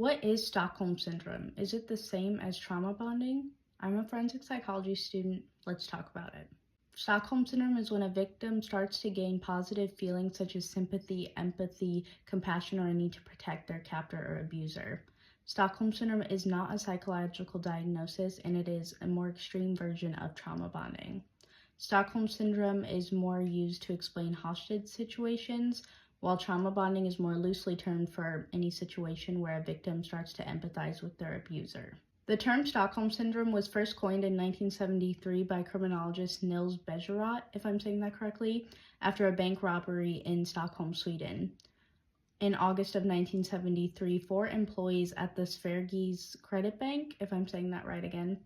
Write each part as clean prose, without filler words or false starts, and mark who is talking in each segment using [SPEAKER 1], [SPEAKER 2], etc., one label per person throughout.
[SPEAKER 1] What is Stockholm Syndrome? Is it the same as trauma bonding? I'm a forensic psychology student. Let's talk about it. Stockholm Syndrome is when a victim starts to gain positive feelings such as sympathy, empathy, compassion, or a need to protect their captor or abuser. Stockholm Syndrome is not a psychological diagnosis, and it is a more extreme version of trauma bonding. Stockholm Syndrome is more used to explain hostage situations, while trauma bonding is more loosely termed for any situation where a victim starts to empathize with their abuser. The term Stockholm Syndrome was first coined in 1973 by criminologist Nils Bejerot, if I'm saying that correctly, after a bank robbery in Stockholm, Sweden. In August of 1973, 4 employees at the Sveriges Credit Bank, if I'm saying that right again,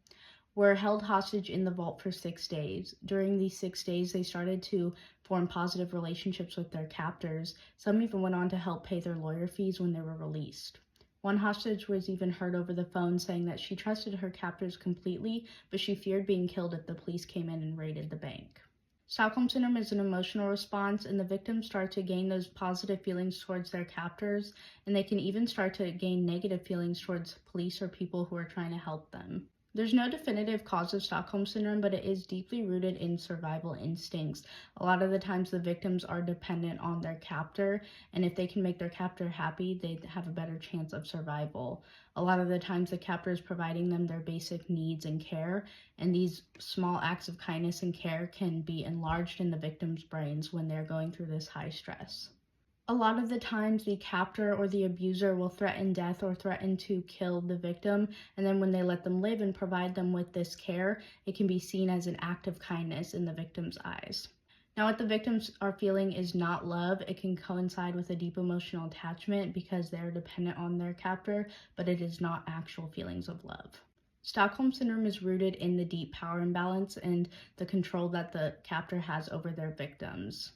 [SPEAKER 1] were held hostage in the vault for 6 days. During these 6 days, they started to form positive relationships with their captors. Some even went on to help pay their lawyer fees when they were released. One hostage was even heard over the phone saying that she trusted her captors completely, but she feared being killed if the police came in and raided the bank. Stockholm Syndrome is an emotional response, and the victims start to gain those positive feelings towards their captors, and they can even start to gain negative feelings towards police or people who are trying to help them. There's no definitive cause of Stockholm Syndrome, but it is deeply rooted in survival instincts. A lot of the times the victims are dependent on their captor, and if they can make their captor happy, they have a better chance of survival. A lot of the times the captor is providing them their basic needs and care, and these small acts of kindness and care can be enlarged in the victim's brains when they're going through this high stress. A lot of the times the captor or the abuser will threaten death or threaten to kill the victim, and then when they let them live and provide them with this care, it can be seen as an act of kindness in the victim's eyes. Now, what the victims are feeling is not love. It can coincide with a deep emotional attachment because they're dependent on their captor, but it is not actual feelings of love. Stockholm Syndrome is rooted in the deep power imbalance and the control that the captor has over their victims.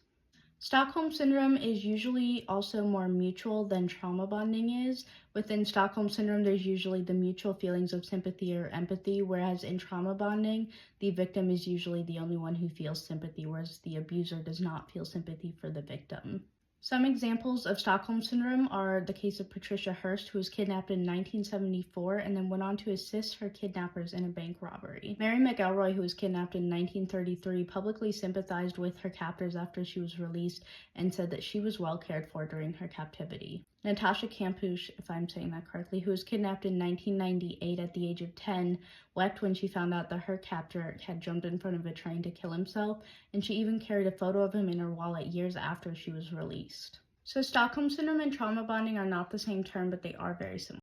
[SPEAKER 1] Stockholm Syndrome is usually also more mutual than trauma bonding is. Within Stockholm Syndrome, there's usually the mutual feelings of sympathy or empathy, whereas in trauma bonding, the victim is usually the only one who feels sympathy, whereas the abuser does not feel sympathy for the victim. Some examples of Stockholm Syndrome are the case of Patricia Hearst, who was kidnapped in 1974 and then went on to assist her kidnappers in a bank robbery. Mary McElroy, who was kidnapped in 1933, publicly sympathized with her captors after she was released and said that she was well cared for during her captivity. Natasha Kampusch, if I'm saying that correctly, who was kidnapped in 1998 at the age of 10, wept when she found out that her captor had jumped in front of a train to kill himself, and she even carried a photo of him in her wallet years after she was released. So Stockholm Syndrome and trauma bonding are not the same term, but they are very similar.